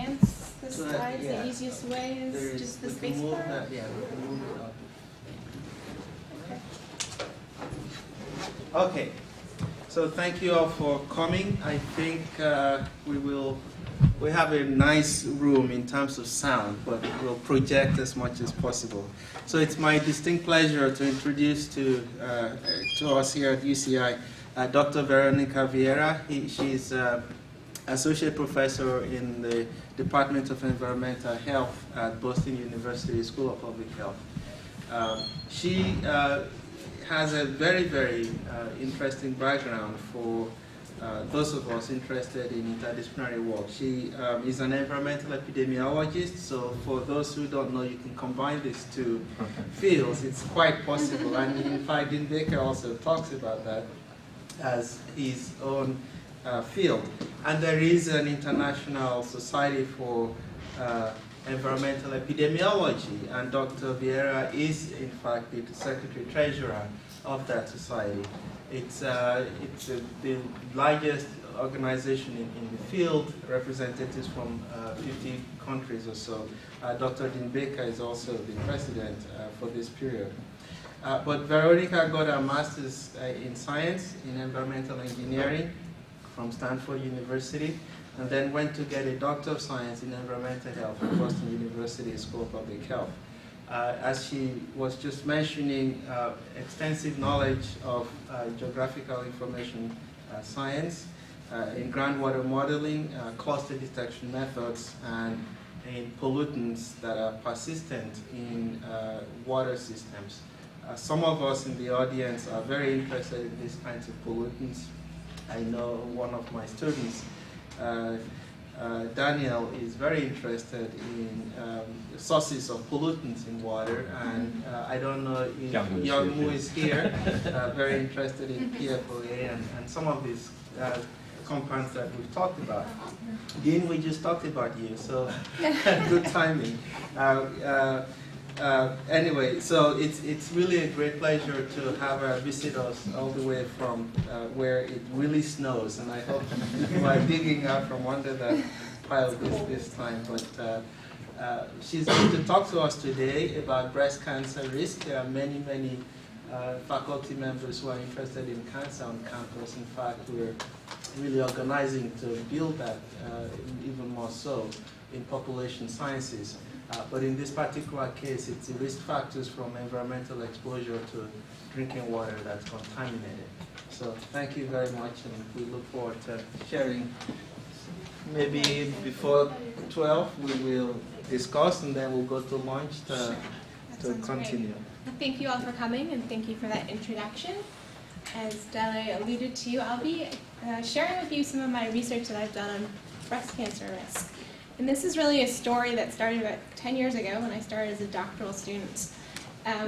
advance the slides, yeah, the easiest way is just the space move bar? that, yeah, we can move it up. Okay. Okay, so thank you all for coming. I think we have a nice room in terms of sound, but we'll project as much as possible. So it's my distinct pleasure to introduce to us here at UCI Dr. Veronica Vieira. She's Associate Professor in the Department of Environmental Health at Boston University School of Public Health. She has a very, very interesting background for those of us interested in interdisciplinary work. She is an environmental epidemiologist, so for those who don't know, you can combine these two fields. It's quite possible, and in fact, Dean Baker also talks about that as his own field. And there is an international society for environmental epidemiology, and Dr. Vieira is, in fact, the Secretary-Treasurer of that society. It's the largest organization in the field, representatives from 50 countries or so. Dr. Dean Baker is also the president for this period. But Veronica got her master's in science in environmental engineering from Stanford University, and then went to get a Doctor of Science in Environmental Health from Boston University School of Public Health. As she was just mentioning, extensive knowledge of geographical information science, in groundwater modeling, cluster detection methods, and in pollutants that are persistent in water systems. Some of us in the audience are very interested in these kinds of pollutants. I know one of my students, Daniel, is very interested in sources of pollutants in water, and I don't know if Young Mu is here, very interested in PFOA and some of these compounds that we've talked about. Dean, we just talked about you, so good timing. Anyway, so it's really a great pleasure to have her visit us all the way from where it really snows, and I hope you are digging out from under that pile this time. But she's going to talk to us today about breast cancer risk. There are many faculty members who are interested in cancer on campus. In fact, we're really organizing to build that even more so in population sciences. But in this particular case, it's the risk factors from environmental exposure to drinking water that's contaminated. So thank you very much, and we look forward to sharing. Maybe before 12, we will discuss, and then we'll go to lunch to continue. Well, thank you all for coming, and thank you for that introduction. As Dele alluded to, I'll be sharing with you some of my research that I've done on breast cancer risk. And this is really a story that started about 10 years ago when I started as a doctoral student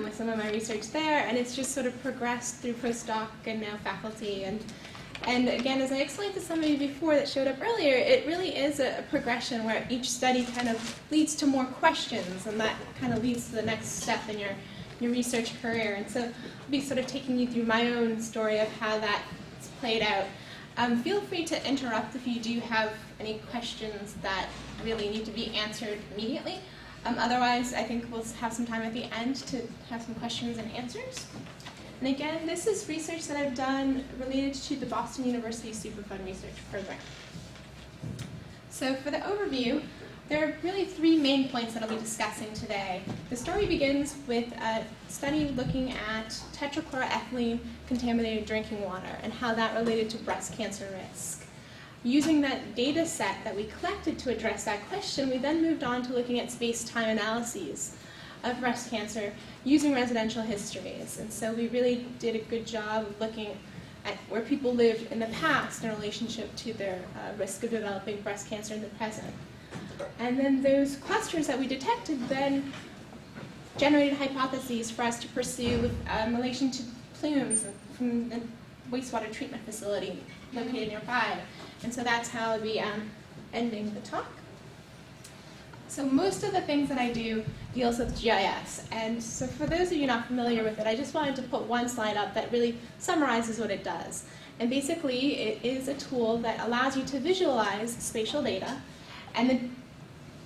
with some of my research there, and it's just sort of progressed through postdoc and now faculty. And again, as I explained to some of you before that showed up earlier, it really is a progression where each study kind of leads to more questions, and that kind of leads to the next step in your research career. And so I'll be sort of taking you through my own story of how that's played out. Feel free to interrupt if you do have any questions that really need to be answered immediately. Otherwise, I think we'll have some time at the end to have some questions and answers. And again, this is research that I've done related to the Boston University Superfund Research Program. So for the overview, there are really three main points that I'll be discussing today. The story begins with a study looking at tetrachloroethylene contaminated drinking water and how that related to breast cancer risk. Using that data set that we collected to address that question, we then moved on to looking at space-time analyses of breast cancer using residential histories. And so we really did a good job of looking at where people lived in the past in relationship to their risk of developing breast cancer in the present. And then those clusters that we detected then generated hypotheses for us to pursue in relation to plumes from the wastewater treatment facility located nearby. And so that's how I'll be ending the talk. So most of the things that I do deals with GIS. And so for those of you not familiar with it, I just wanted to put one slide up that really summarizes what it does. And basically, it is a tool that allows you to visualize spatial data and then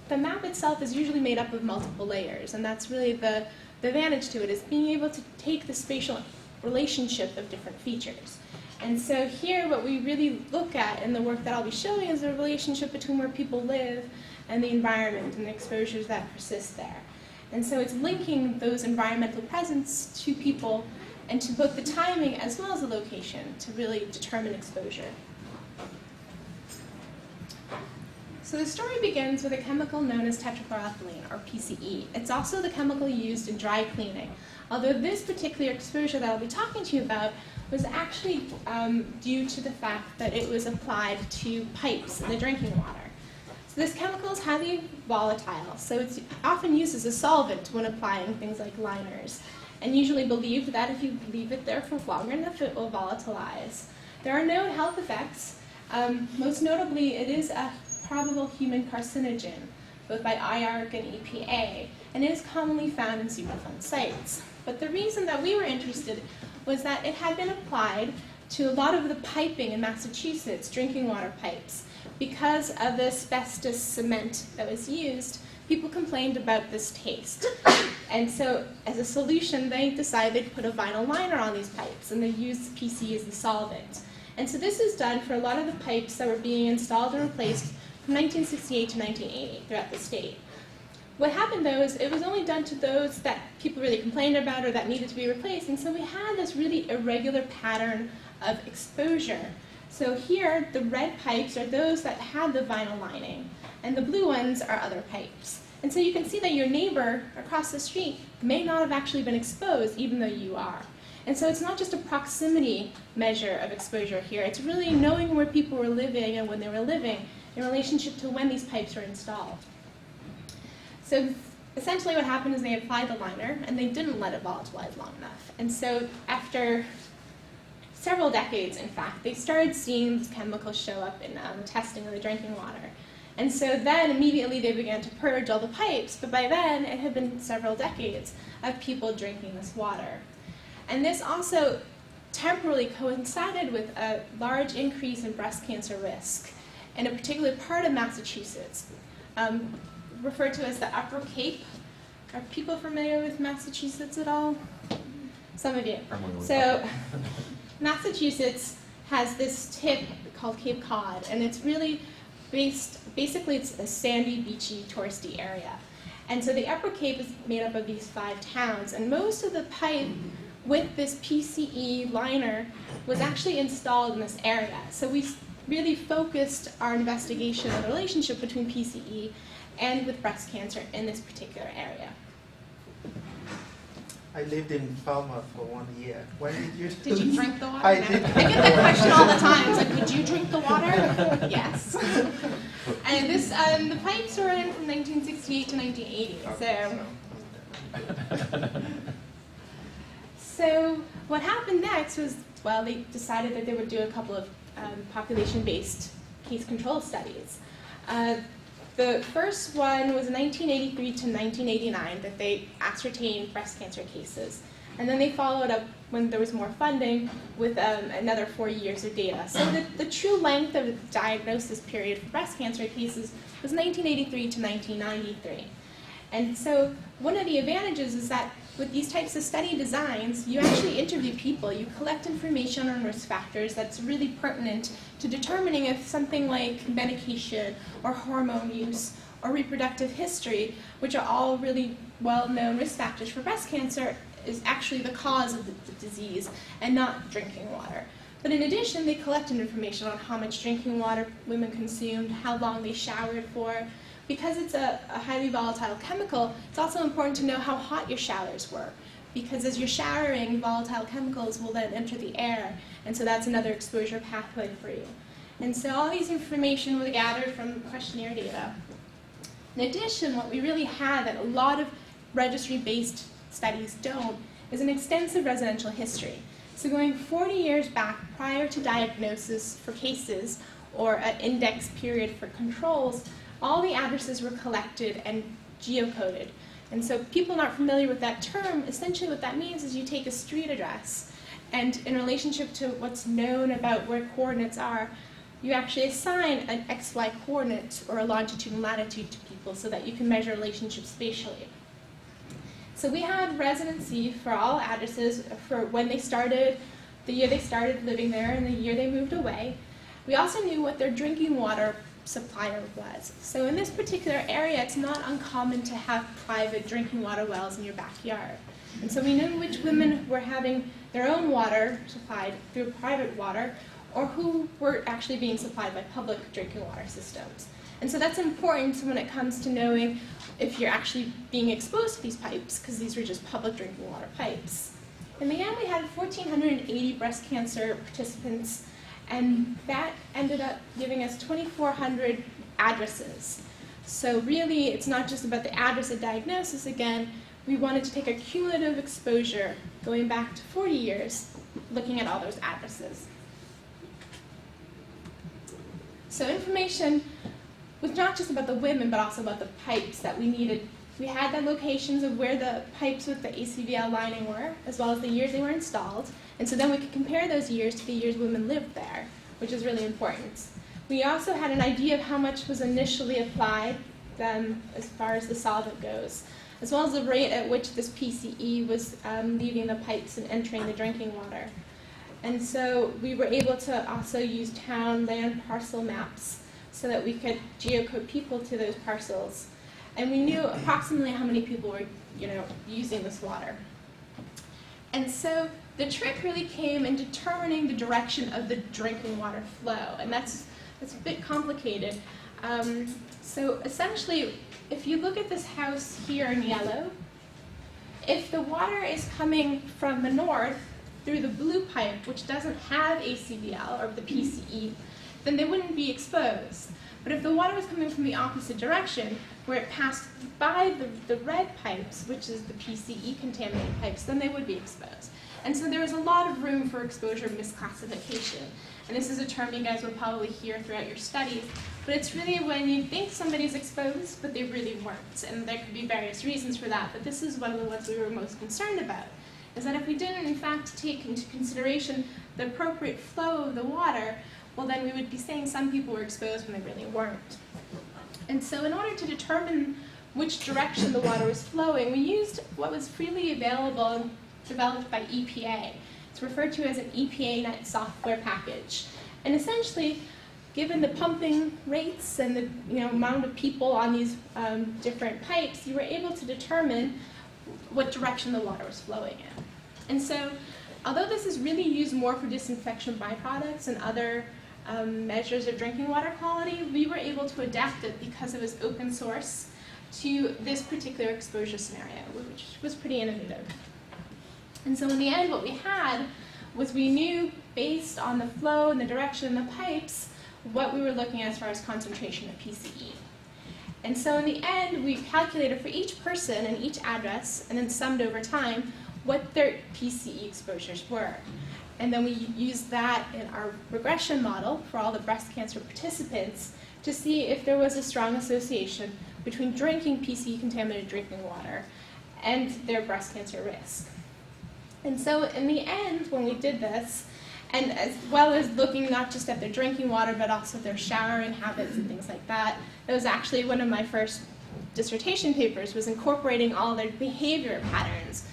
the map itself is usually made up of multiple layers, and that's really the advantage to it, is being able to take the spatial relationship of different features. And so here what we really look at in the work that I'll be showing is the relationship between where people live and the environment and the exposures that persist there. And so it's linking those environmental presence to people and to both the timing as well as the location to really determine exposure. So the story begins with a chemical known as tetrachloroethylene, or PCE. It's also the chemical used in dry cleaning, although this particular exposure that I'll be talking to you about was actually due to the fact that it was applied to pipes in the drinking water. So this chemical is highly volatile, so it's often used as a solvent when applying things like liners, and usually believed that if you leave it there for long enough, it will volatilize. There are known health effects. Most notably, it is a probable human carcinogen, both by IARC and EPA, and it is commonly found in Superfund sites. But the reason that we were interested was that it had been applied to a lot of the piping in Massachusetts, drinking water pipes. Because of the asbestos cement that was used, people complained about this taste. And so as a solution, they decided to put a vinyl liner on these pipes, and they used PCE as the solvent. And so this is done for a lot of the pipes that were being installed and replaced from 1968 to 1980 throughout the state. What happened, though, is it was only done to those that people really complained about or that needed to be replaced, and so we had this really irregular pattern of exposure. So here, the red pipes are those that had the vinyl lining, and the blue ones are other pipes. And so you can see that your neighbor across the street may not have actually been exposed, even though you are. And so it's not just a proximity measure of exposure here, it's really knowing where people were living and when they were living in relationship to when these pipes were installed. So essentially what happened is they applied the liner, and they didn't let it volatilize long enough. And so after several decades, in fact, they started seeing these chemicals show up in testing of the drinking water. And so then immediately they began to purge all the pipes, but by then it had been several decades of people drinking this water. And this also temporarily coincided with a large increase in breast cancer risk in a particular part of Massachusetts, referred to as the Upper Cape. Are people familiar with Massachusetts at all? Some of you. So Massachusetts has this tip called Cape Cod, and it's really basically it's a sandy, beachy, touristy area. And so the Upper Cape is made up of these 5 towns, and most of the pipe with this PCE liner was actually installed in this area. So we really focused our investigation on the relationship between PCE and with breast cancer in this particular area. I lived in Falmouth for 1 year. When did you? Did you drink the water? I No. did. I get that question all the time. It's like, would you drink the water? Yes. And this, the pipes were in from 1968 to 1980. So what happened next was, well, they decided that they would do a couple of population-based case control studies. The first one was 1983 to 1989 that they ascertained breast cancer cases. And then they followed up, when there was more funding, with another 4 years of data. So the true length of the diagnosis period for breast cancer cases was 1983 to 1993. And so one of the advantages is that with these types of study designs, you actually interview people. You collect information on risk factors that's really pertinent to determining if something like medication or hormone use or reproductive history, which are all really well-known risk factors for breast cancer, is actually the cause of the disease and not drinking water. But in addition, they collected information on how much drinking water women consumed, how long they showered for. Because it's a highly volatile chemical, it's also important to know how hot your showers were. Because as you're showering, volatile chemicals will then enter the air, and so that's another exposure pathway for you. And so all these information was gathered from questionnaire data. In addition, what we really had that a lot of registry-based studies don't is an extensive residential history. So going 40 years back prior to diagnosis for cases or an index period for controls, all the addresses were collected and geocoded. And so people not familiar with that term, essentially what that means is you take a street address, and in relationship to what's known about where coordinates are, you actually assign an XY coordinate or a longitude and latitude to people so that you can measure relationships spatially. So we had residency for all addresses for when they started, the year they started living there, and the year they moved away. We also knew what their drinking water supplier was. So in this particular area, it's not uncommon to have private drinking water wells in your backyard. And so we knew which women were having their own water supplied through private water, or who were actually being supplied by public drinking water systems. And so that's important when it comes to knowing if you're actually being exposed to these pipes, because these were just public drinking water pipes. In the end, we had 1,480 breast cancer participants, and that ended up giving us 2,400 addresses. So really, it's not just about the address of diagnosis again. We wanted to take a cumulative exposure going back to 40 years, looking at all those addresses. So information was not just about the women, but also about the pipes that we needed. We had the locations of where the pipes with the ACVL lining were, as well as the years they were installed. And so then we could compare those years to the years women lived there, which is really important. We also had an idea of how much was initially applied as far as the solvent goes, as well as the rate at which this PCE was leaving the pipes and entering the drinking water. And so we were able to also use town land parcel maps so that we could geocode people to those parcels. And we knew approximately how many people were, using this water. And so the trick really came in determining the direction of the drinking water flow, and that's a bit complicated. So essentially, if you look at this house here in yellow, if the water is coming from the north through the blue pipe, which doesn't have ACVL or the PCE, then they wouldn't be exposed. But if the water was coming from the opposite direction, where it passed by the red pipes, which is the PCE contaminated pipes, then they would be exposed. And so there was a lot of room for exposure misclassification. And this is a term you guys will probably hear throughout your studies, but it's really when you think somebody's exposed, but they really weren't. And there could be various reasons for that, but this is one of the ones we were most concerned about, is that if we didn't, in fact, take into consideration the appropriate flow of the water, well, then we would be saying some people were exposed when they really weren't. And so in order to determine which direction the water was flowing, we used what was freely available and developed by EPA. It's referred to as an EPA Net software package. And essentially, given the pumping rates and the amount of people on these different pipes, you were able to determine what direction the water was flowing in. And so, although this is really used more for disinfection byproducts and other measures of drinking water quality, we were able to adapt it because it was open source to this particular exposure scenario, which was pretty innovative. And so in the end, what we had was we knew, based on the flow and the direction of the pipes, what we were looking at as far as concentration of PCE. And so in the end, we calculated for each person and each address, and then summed over time, what their PCE exposures were. And then we used that in our regression model for all the breast cancer participants to see if there was a strong association between drinking PCE-contaminated drinking water and their breast cancer risk. And so in the end, when we did this, and as well as looking not just at their drinking water, but also their showering habits and things like that, it was actually one of my first dissertation papers, was incorporating all their behavior patterns.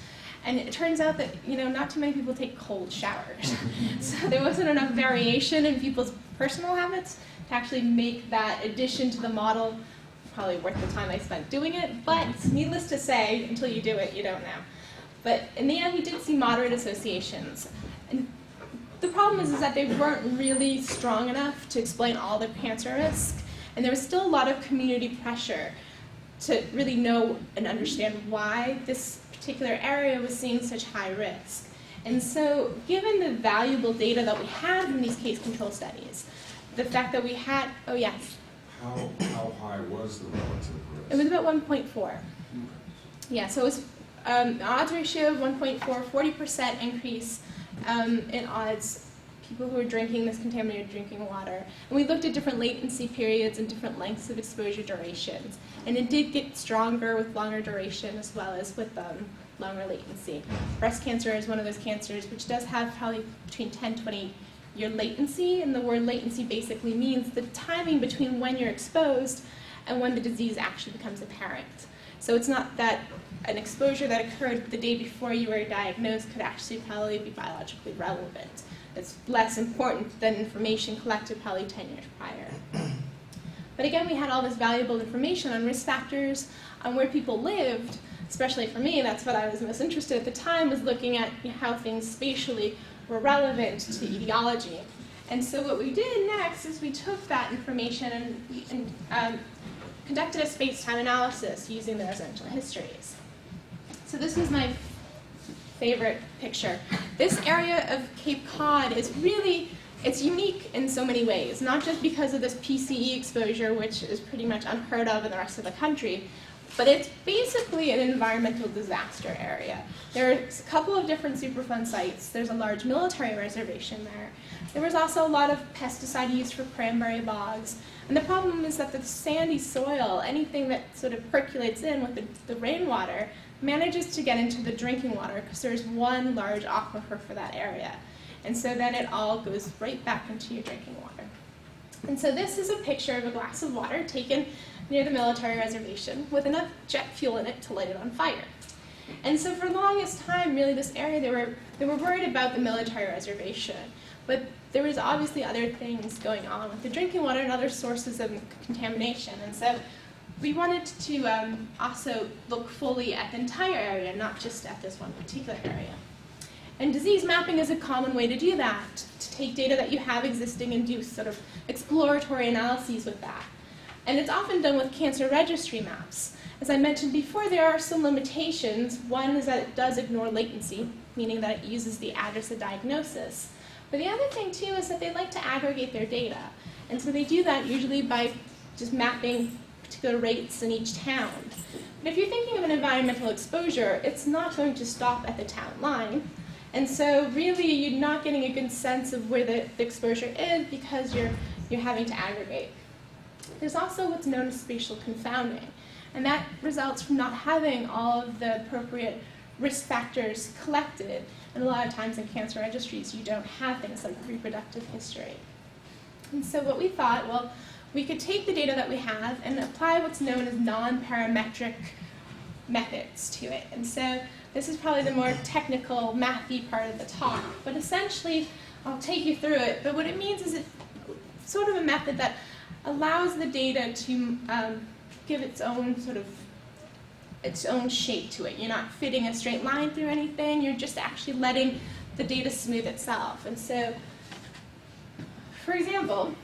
And it turns out that, not too many people take cold showers. So there wasn't enough variation in people's personal habits to actually make that addition to the model probably worth the time I spent doing it. But needless to say, until you do it, you don't know. But in the end, we did see moderate associations. And the problem is that they weren't really strong enough to explain all the cancer risk. And there was still a lot of community pressure to really know and understand why this particular area was seeing such high risk. And so given the valuable data that we had from these case control studies, the fact that we had, oh yes? How high was the relative risk? It was about 1.4. Yeah, so it was odds ratio of 1.4, 40% increase in odds, people who were drinking this contaminated drinking water. And we looked at different latency periods and different lengths of exposure durations. And it did get stronger with longer duration as well as with longer latency. Breast cancer is one of those cancers which does have probably between 10 to 20 your latency, and the word latency basically means the timing between when you're exposed and when the disease actually becomes apparent. So it's not that an exposure that occurred the day before you were diagnosed could actually probably be biologically relevant. It's less important than information collected probably 10 years prior. But again, we had all this valuable information on risk factors, on where people lived, especially for me, that's what I was most interested in at the time, was looking at how things spatially were relevant to etiology. And so what we did next is we took that information and conducted a space-time analysis using the residential histories. So this is my favorite picture. This area of Cape Cod is really, it's unique in so many ways, not just because of this PCE exposure, which is pretty much unheard of in the rest of the country, but it's basically an environmental disaster area. There's a couple of different Superfund sites. There's a large military reservation there. There was also a lot of pesticide use for cranberry bogs. And the problem is that the sandy soil, anything that sort of percolates in with the rainwater, manages to get into the drinking water because there's one large aquifer for that area. And so then it all goes right back into your drinking water. And so this is a picture of a glass of water taken near the military reservation with enough jet fuel in it to light it on fire. And so for the longest time, really this area, they were worried about the military reservation. But there was obviously other things going on with the drinking water and other sources of contamination. And so we wanted to also look fully at the entire area, not just at this one particular area. And disease mapping is a common way to do that, to take data that you have existing and do sort of exploratory analyses with that. And it's often done with cancer registry maps. As I mentioned before, there are some limitations. One is that it does ignore latency, meaning that it uses the address of diagnosis. But the other thing, too, is that they like to aggregate their data. And so they do that usually by just mapping particular rates in each town. But if you're thinking of an environmental exposure, it's not going to stop at the town line. And so really, you're not getting a good sense of where the exposure is because you're having to aggregate. There's also what's known as spatial confounding. And that results from not having all of the appropriate risk factors collected. And a lot of times in cancer registries, you don't have things like reproductive history. And so what we thought, well, we could take the data that we have and apply what's known as non-parametric methods to it. And so this is probably the more technical, mathy part of the talk. But essentially, I'll take you through it. But what it means is it's sort of a method that allows the data to give its own shape to it. You're not fitting a straight line through anything. You're just actually letting the data smooth itself. And so, for example,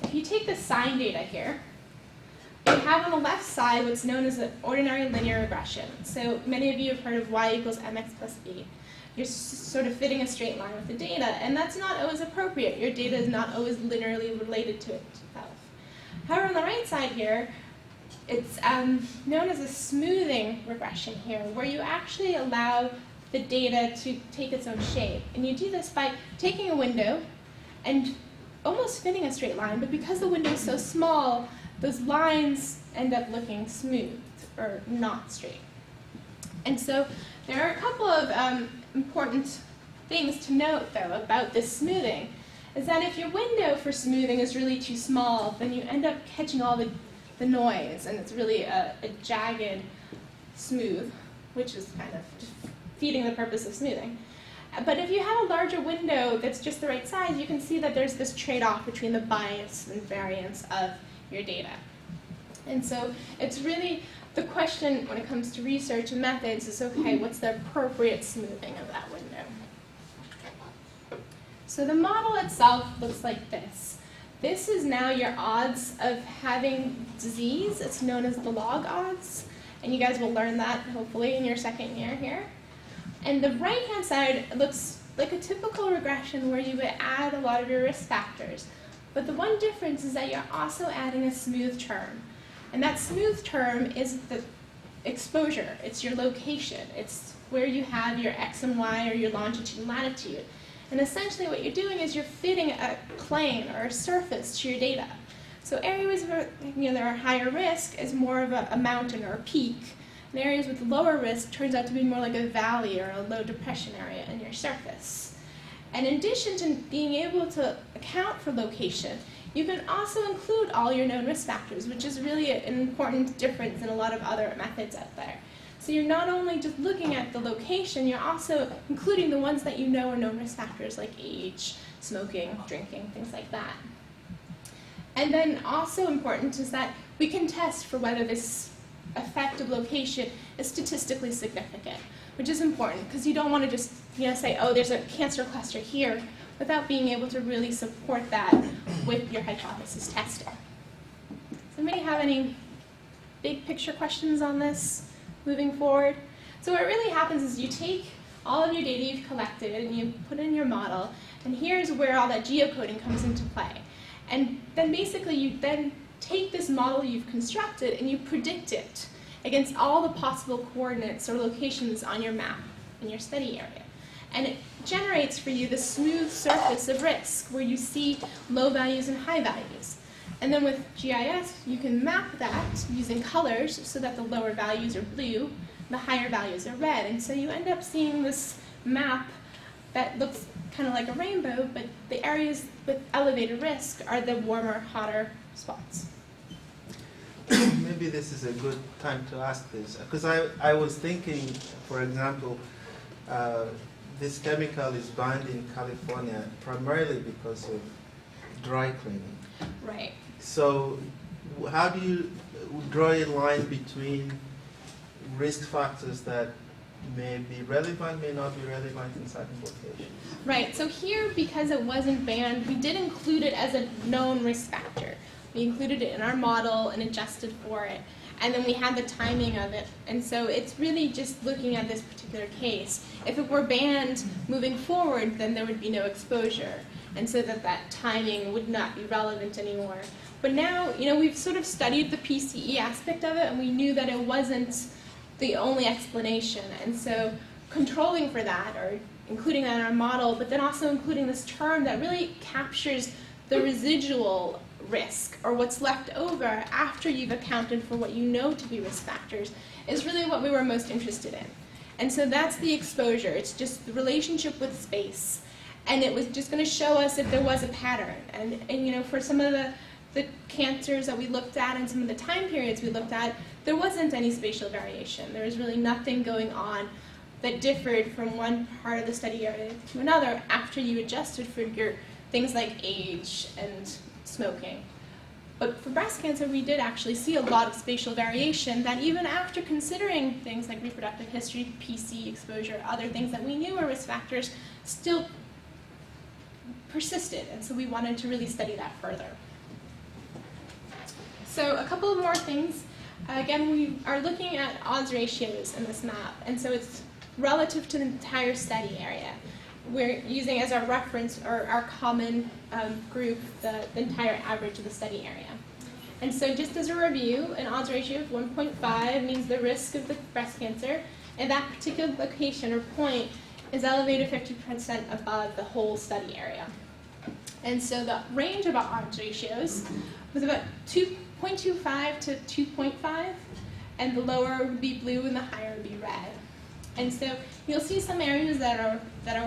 if you take the sine data here, you have on the left side what's known as an ordinary linear regression. So many of you have heard of y equals mx plus b. You're sort of fitting a straight line with the data, and that's not always appropriate. Your data is not always linearly related to itself. However, on the right side here, it's known as a smoothing regression here, where you actually allow the data to take its own shape. And you do this by taking a window and almost fitting a straight line, but because the window is so small, those lines end up looking smooth or not straight. And so there are a couple of important things to note, though, about this smoothing, is that if your window for smoothing is really too small, then you end up catching all the noise, and it's really a jagged smooth, which is kind of defeating the purpose of smoothing. But if you have a larger window that's just the right size, you can see that there's this trade-off between the bias and variance of your data. And so it's really the question when it comes to research and methods is, okay, what's the appropriate smoothing of that window? So the model itself looks like this. This is now your odds of having disease. It's known as the log odds. And you guys will learn that, hopefully, in your second year here. And the right-hand side looks like a typical regression where you would add a lot of your risk factors. But the one difference is that you're also adding a smooth term. And that smooth term is the exposure. It's your location. It's where you have your x and y, or your longitude and latitude. And essentially what you're doing is you're fitting a plane or a surface to your data. So areas where there are higher risk is more of a mountain or a peak. And areas with lower risk turns out to be more like a valley or a low depression area in your surface. And in addition to being able to account for location, you can also include all your known risk factors, which is really an important difference in a lot of other methods out there. So you're not only just looking at the location, you're also including the ones that you know are known risk factors like age, smoking, drinking, things like that. And then also important is that we can test for whether this effect of location is statistically significant, which is important because you don't want to just say, oh, there's a cancer cluster here, without being able to really support that with your hypothesis testing. Does anybody have any big picture questions on this moving forward? So what really happens is you take all of your data you've collected and you put it in your model, and here's where all that geocoding comes into play. And then basically you then take this model you've constructed and you predict it against all the possible coordinates or locations on your map in your study area. And it generates for you this smooth surface of risk where you see low values and high values. And then with GIS, you can map that using colors so that the lower values are blue, the higher values are red. And so you end up seeing this map that looks kind of like a rainbow, but the areas with elevated risk are the warmer, hotter spots. Maybe this is a good time to ask this, because I was thinking, for example, this chemical is banned in California primarily because of dry cleaning. Right. So how do you draw a line between risk factors that may be relevant, may not be relevant in certain locations? Right, so here, because it wasn't banned, we did include it as a known risk factor. We included it in our model and adjusted for it. And then we had the timing of it. And so it's really just looking at this particular case. If it were banned moving forward, then there would be no exposure. And so that timing would not be relevant anymore. But now, we've sort of studied the PCE aspect of it, and we knew that it wasn't the only explanation. And so controlling for that, or including that in our model, but then also including this term that really captures the residual risk, or what's left over after you've accounted for what you know to be risk factors, is really what we were most interested in. And so that's the exposure. It's just the relationship with space. And it was just going to show us if there was a pattern. And for some of the cancers that we looked at and some of the time periods we looked at, there wasn't any spatial variation. There was really nothing going on that differed from one part of the study area to another after you adjusted for your things like age and smoking. But for breast cancer, we did actually see a lot of spatial variation that even after considering things like reproductive history, PC exposure, other things that we knew were risk factors, still persisted. And so we wanted to really study that further. So a couple of more things. Again, we are looking at odds ratios in this map. And so it's relative to the entire study area. We're using as our reference, or our common group, the entire average of the study area. And so just as a review, an odds ratio of 1.5 means the risk of the breast cancer in that particular location or point is elevated 50% above the whole study area. And so the range of our odds ratios was about 2.25 to 2.5, and the lower would be blue and the higher would be red. And so you'll see some areas that are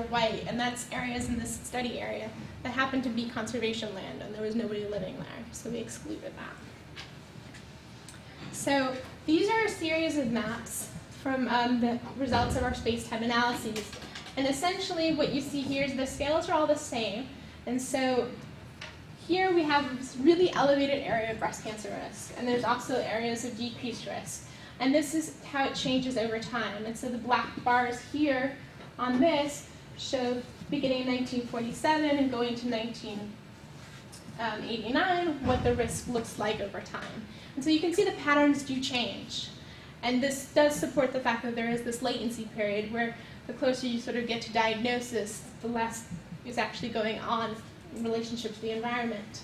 white, and that's areas in this study area that happen to be conservation land, and there was nobody living there, so we excluded that. So these are a series of maps from the results of our space-time analyses. And essentially what you see here is the scales are all the same. And so here we have this really elevated area of breast cancer risk, and there's also areas of decreased risk. And this is how it changes over time. And so the black bars here on this show beginning in 1947 and going to 1989 what the risk looks like over time. And so you can see the patterns do change. And this does support the fact that there is this latency period where the closer you sort of get to diagnosis, the less is actually going on in relationship to the environment.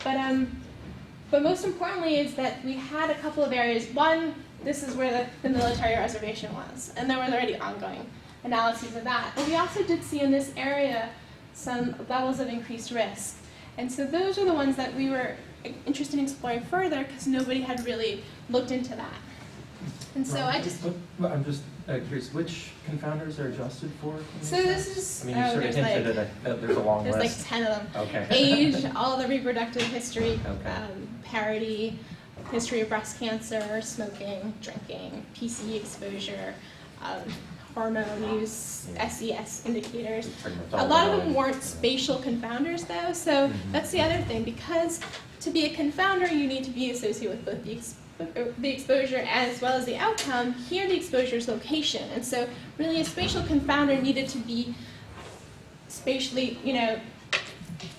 But most importantly is that we had a couple of areas. One, this is where the military reservation was, and there were already ongoing analyses of that. And we also did see in this area some levels of increased risk. And so those are the ones that we were interested in exploring further because nobody had really looked into that. And so I just, I'm just curious, which confounders are adjusted for? so this is, I mean, you sort of hinted at it, there's a long there's like list. 10 of them. Okay. Age, all the reproductive history, Okay. parity, history of breast cancer, smoking, drinking, PCE exposure, hormone use, SES indicators. A lot of them weren't spatial confounders though, so that's the other thing. Because to be a confounder, you need to be associated with both the exposure as well as the outcome. Here the exposure is location, and so really a spatial confounder needed to be spatially,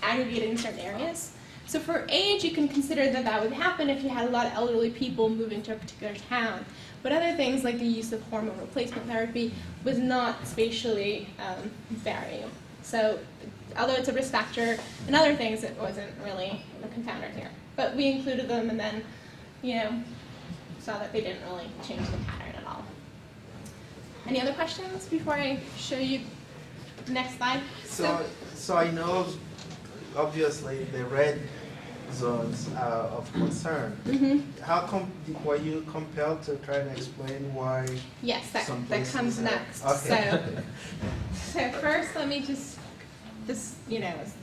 aggregated in certain areas. So for age, you can consider that that would happen if you had a lot of elderly people moving to a particular town. But other things like the use of hormone replacement therapy was not spatially varying. So although it's a risk factor and other things, it wasn't really a confounder here. But we included them and then, saw that they didn't really change the pattern at all. Any other questions before I show you the next slide? So I know, obviously, the red zones are of concern. Mm-hmm. How come were you compelled to try and explain why? Yes, that Someplace comes is next. okay. So first, let me just, this, is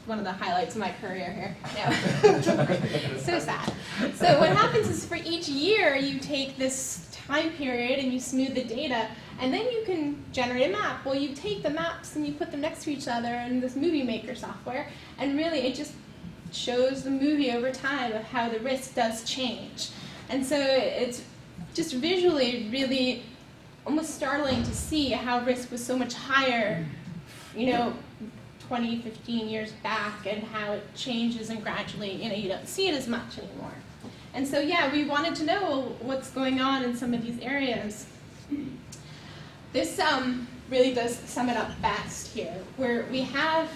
one of the highlights of my career here. No. So sad. So what happens is for each year, you take this time period and you smooth the data, and then you can generate a map. Well, you take the maps and you put them next to each other in this movie maker software, and really it just shows the movie over time of how the risk does change. And so it's just visually really almost startling to see how risk was so much higher, 20, 15 years back, and how it changes and gradually, you don't see it as much anymore. And so, yeah, we wanted to know what's going on in some of these areas. This really does sum it up best here, where we have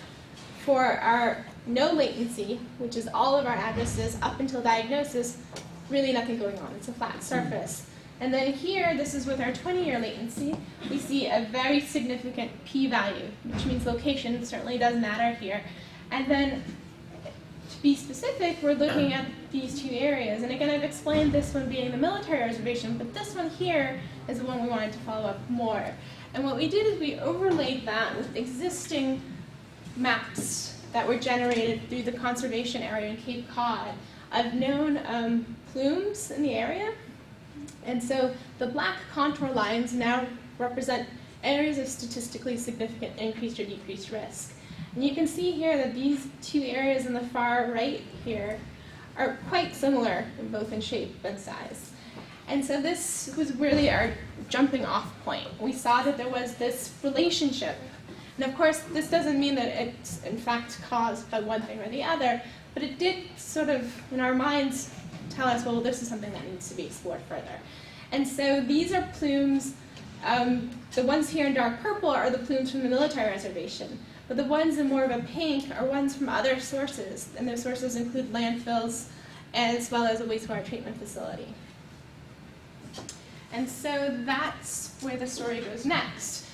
for our no latency, which is all of our addresses up until diagnosis, really nothing going on. It's a flat surface. And then here, this is with our 20-year latency, we see a very significant p-value, which means location certainly does matter here. And then, to be specific, we're looking at these two areas. And again, I've explained this one being the military reservation, but this one here is the one we wanted to follow up more. And what we did is we overlaid that with existing maps that were generated through the conservation area in Cape Cod of known plumes in the area. And so the black contour lines now represent areas of statistically significant increased or decreased risk. And you can see here that these two areas in the far right here are quite similar, both in shape and size. And so this was really our jumping off point. We saw that there was this relationship. And of course, this doesn't mean that it's in fact caused by one thing or the other, but it did sort of, in our minds, tell us, well, this is something that needs to be explored further. And so these are plumes. The ones here in dark purple are the plumes from the military reservation. But the ones in more of a pink are ones from other sources. And those sources include landfills as well as a wastewater treatment facility. And so that's where the story goes next.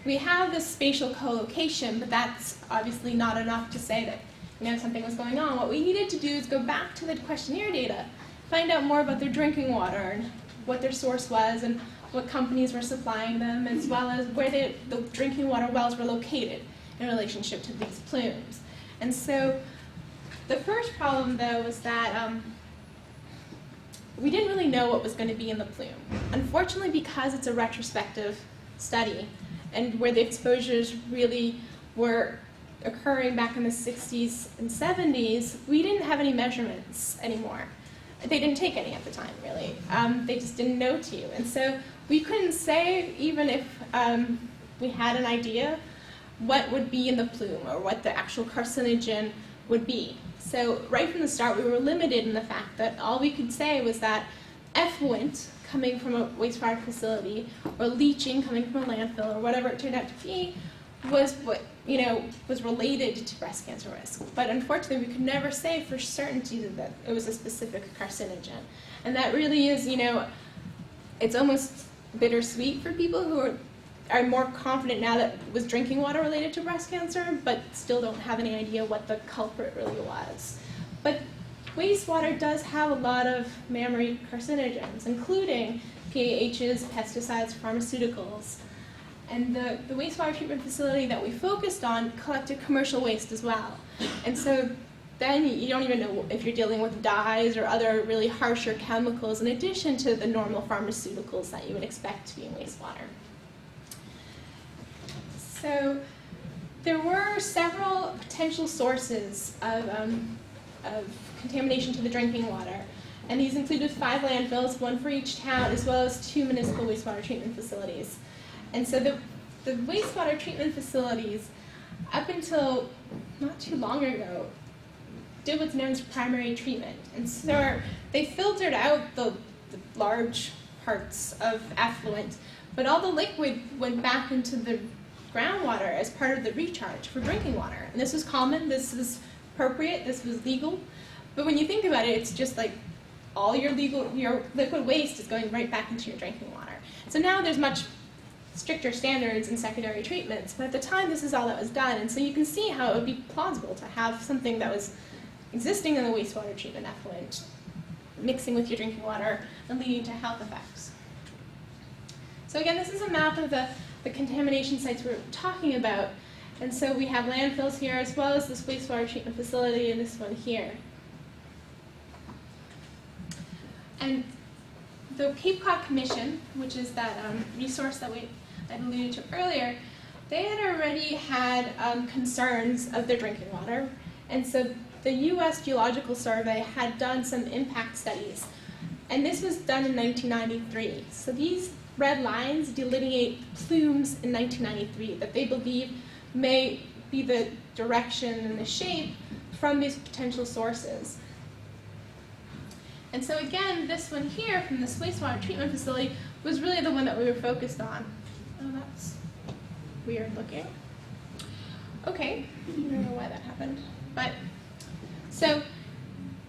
We have this spatial co-location, but that's obviously not enough to say that something was going on. What we needed to do is go back to the questionnaire data, find out more about their drinking water and what their source was and what companies were supplying them, as well as where the drinking water wells were located in relationship to these plumes. And so the first problem, though, was that we didn't really know what was going to be in the plume. Unfortunately, because it's a retrospective study, and where the exposures really were occurring back in the 60s and 70s, we didn't have any measurements anymore. They didn't take any at the time, really. They just didn't know to you. And so we couldn't say, even if we had an idea, what would be in the plume or what the actual carcinogen would be. So right from the start, we were limited in the fact that all we could say was that effluent coming from a wastewater facility or leaching coming from a landfill or whatever it turned out to be was what was related to breast cancer risk. But unfortunately, we could never say for certainty that it was a specific carcinogen. And that really is, it's almost bittersweet for people who are more confident now that it was drinking water related to breast cancer, but still don't have any idea what the culprit really was. But wastewater does have a lot of mammary carcinogens, including PAHs, pesticides, pharmaceuticals. And the wastewater treatment facility that we focused on collected commercial waste as well. And so then you don't even know if you're dealing with dyes or other really harsher chemicals in addition to the normal pharmaceuticals that you would expect to be in wastewater. So there were several potential sources of contamination to the drinking water. And these included 5 landfills, 1 for each town, as well as 2 municipal wastewater treatment facilities. And so the wastewater treatment facilities, up until not too long ago, did what's known as primary treatment. And so they filtered out the large parts of effluent, but all the liquid went back into the groundwater as part of the recharge for drinking water. And this was common, this was appropriate, this was legal. But when you think about it, it's just like all your liquid waste is going right back into your drinking water. So now there's much stricter standards in secondary treatments, but at the time this is all that was done. And so you can see how it would be plausible to have something that was existing in the wastewater treatment effluent mixing with your drinking water and leading to health effects. So again, this is a map of the contamination sites we're talking about. And so we have landfills here as well as this wastewater treatment facility and this one here. And the Cape Cod Commission, which is that resource that I alluded to earlier, they had already had concerns of their drinking water. And so the U.S. Geological Survey had done some impact studies. And this was done in 1993. So these red lines delineate plumes in 1993 that they believe may be the direction and the shape from these potential sources. And so again, this one here from this wastewater treatment facility was really the one that we were focused on. Oh, that's weird looking. Okay, I don't know why that happened. But so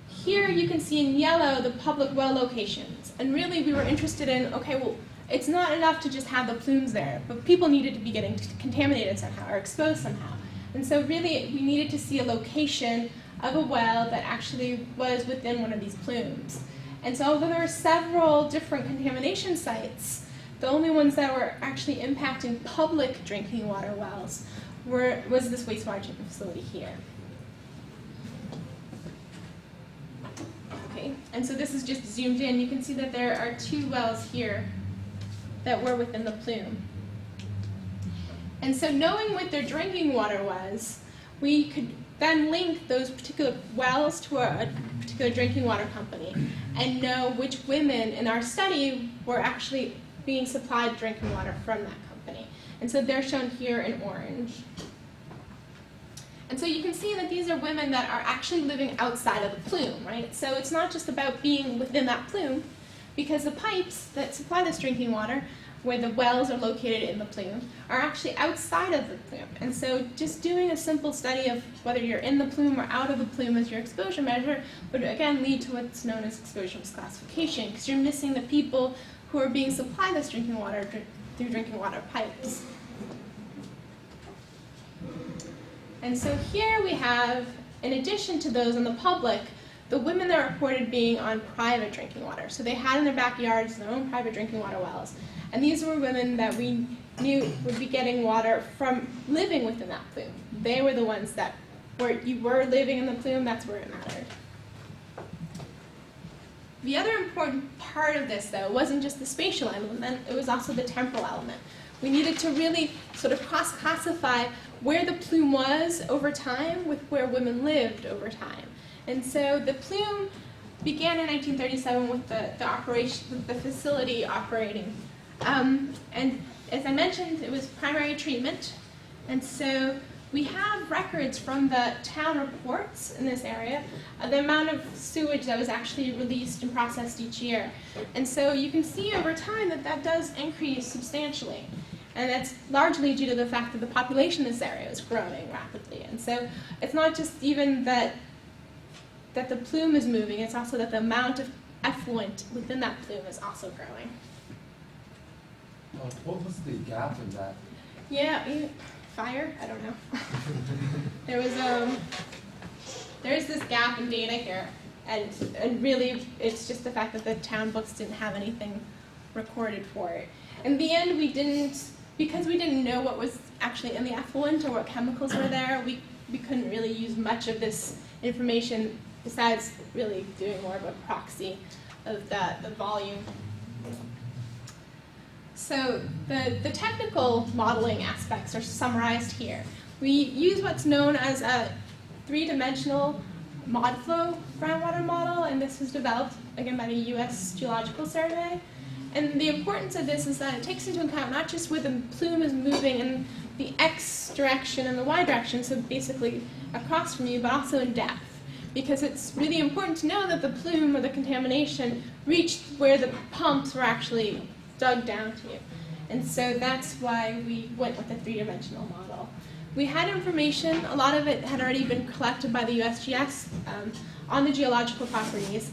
here you can see in yellow the public well locations. And really we were interested in, okay, well, it's not enough to just have the plumes there, but people needed to be getting contaminated somehow or exposed somehow. And so really we needed to see a location of a well that actually was within one of these plumes. And so although there were several different contamination sites, the only ones that were actually impacting public drinking water wells was this wastewater treatment facility here. Okay, and so this is just zoomed in. You can see that there are 2 wells here that were within the plume. And so knowing what their drinking water was, we could then link those particular wells to a particular drinking water company and know which women in our study were actually being supplied drinking water from that company. And so they're shown here in orange. And so you can see that these are women that are actually living outside of the plume, right? So it's not just about being within that plume, because the pipes that supply this drinking water, where the wells are located in the plume, are actually outside of the plume. And so just doing a simple study of whether you're in the plume or out of the plume as your exposure measure would again lead to what's known as exposure misclassification, because you're missing the people who are being supplied this drinking water through drinking water pipes. And so here we have, in addition to those in the public, the women that reported being on private drinking water. So they had in their backyards their own private drinking water wells. And these were women that we knew would be getting water from living within that plume. They were the ones that you were living in the plume, that's where it mattered. The other important part of this, though, wasn't just the spatial element, it was also the temporal element. We needed to really sort of cross-classify where the plume was over time with where women lived over time. And so the plume began in 1937 with the facility operating. And as I mentioned, it was primary treatment. And so we have records from the town reports in this area of the amount of sewage that was actually released and processed each year. And so you can see over time that that does increase substantially. And that's largely due to the fact that the population in this area is growing rapidly. And so it's not just even that the plume is moving, it's also that the amount of effluent within that plume is also growing. What was the gap in that? Yeah, fire? I don't know. There's this gap in data here, and really it's just the fact that the town books didn't have anything recorded for it. In the end, because we didn't know what was actually in the effluent or what chemicals were there, we couldn't really use much of this information besides really doing more of a proxy of the volume. So the technical modeling aspects are summarized here. We use what's known as a three-dimensional mod flow groundwater model, and this was developed again by the U.S. Geological Survey. And the importance of this is that it takes into account not just where the plume is moving in the x direction and the y direction, so basically across from you, but also in depth. Because it's really important to know that the plume or the contamination reached where the pumps were actually dug down to. And so that's why we went with the three-dimensional model. We had information, a lot of it had already been collected by the USGS on the geological properties,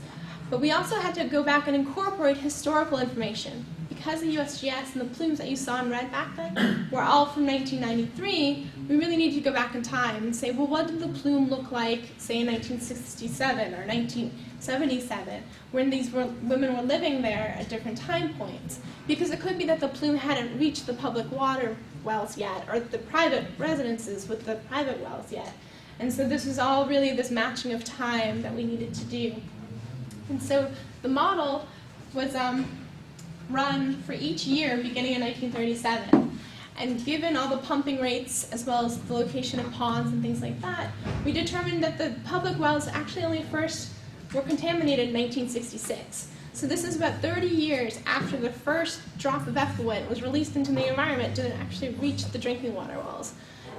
but we also had to go back and incorporate historical information. Because the USGS and the plumes that you saw in red back then were all from 1993, we really need to go back in time and say, well, what did the plume look like, say, in 1967 or 1977, when these women were living there at different time points? Because it could be that the plume hadn't reached the public water wells yet, or the private residences with the private wells yet. And so this was all really this matching of time that we needed to do. And so the model was run for each year beginning in 1937. And given all the pumping rates, as well as the location of ponds and things like that, we determined that the public wells actually only first were contaminated in 1966. So this is about 30 years after the first drop of effluent was released into the environment to actually reach the drinking water wells.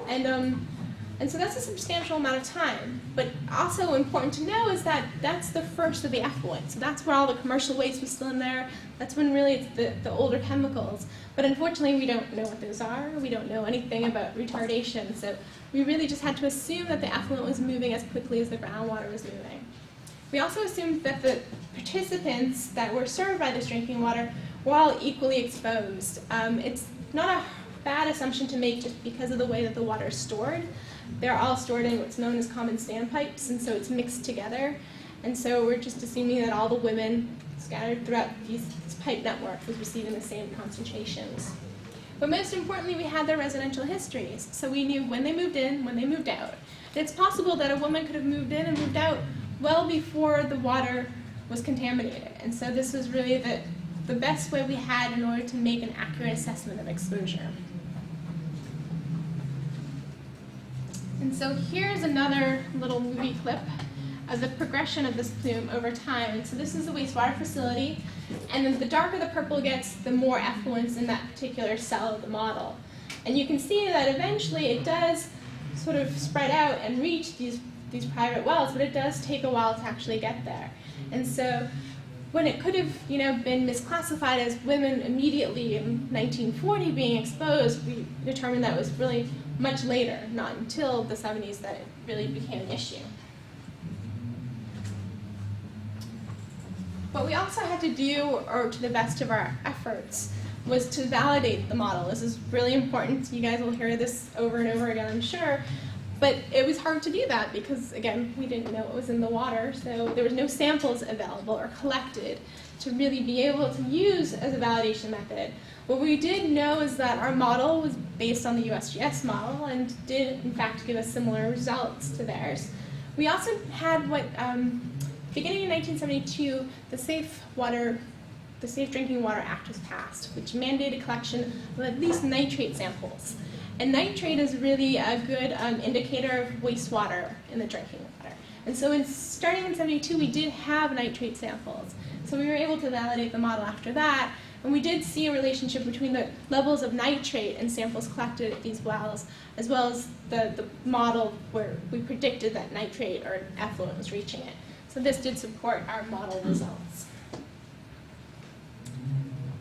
And so that's a substantial amount of time. But also important to know is that that's the first of the effluent. So that's where all the commercial waste was still in there. That's when really it's the older chemicals. But unfortunately, we don't know what those are. We don't know anything about retardation. So we really just had to assume that the effluent was moving as quickly as the groundwater was moving. We also assumed that the participants that were served by this drinking water were all equally exposed. It's not a bad assumption to make just because of the way that the water is stored. They're all stored in what's known as common standpipes, and so it's mixed together. And so we're just assuming that all the women scattered throughout this pipe network was receiving the same concentrations. But most importantly, we had their residential histories. So we knew when they moved in, when they moved out. And it's possible that a woman could have moved in and moved out well before the water was contaminated. And so this was really the best way we had in order to make an accurate assessment of exposure. And so here's another little movie clip of the progression of this plume over time. And so this is the wastewater facility, and then the darker the purple gets, the more effluents in that particular cell of the model. And you can see that eventually it does sort of spread out and reach these private wells, but it does take a while to actually get there. And so when it could have been misclassified as women immediately in 1940 being exposed, we determined that was really much later, not until the 70s, that it really became an issue. What we also had to do, or to the best of our efforts, was to validate the model. This is really important. You guys will hear this over and over again, I'm sure. But it was hard to do that because, again, we didn't know what was in the water, so there was no samples available or collected to really be able to use as a validation method. What we did know is that our model was based on the USGS model and did, in fact, give us similar results to theirs. We also had what, beginning in 1972, the Safe Drinking Water Act was passed, which mandated collection of at least nitrate samples. And nitrate is really a good indicator of wastewater in the drinking water. And so starting in 72, we did have nitrate samples. So we were able to validate the model after that. And we did see a relationship between the levels of nitrate and samples collected at these wells, as well as the model where we predicted that nitrate or effluent was reaching it. So this did support our model results.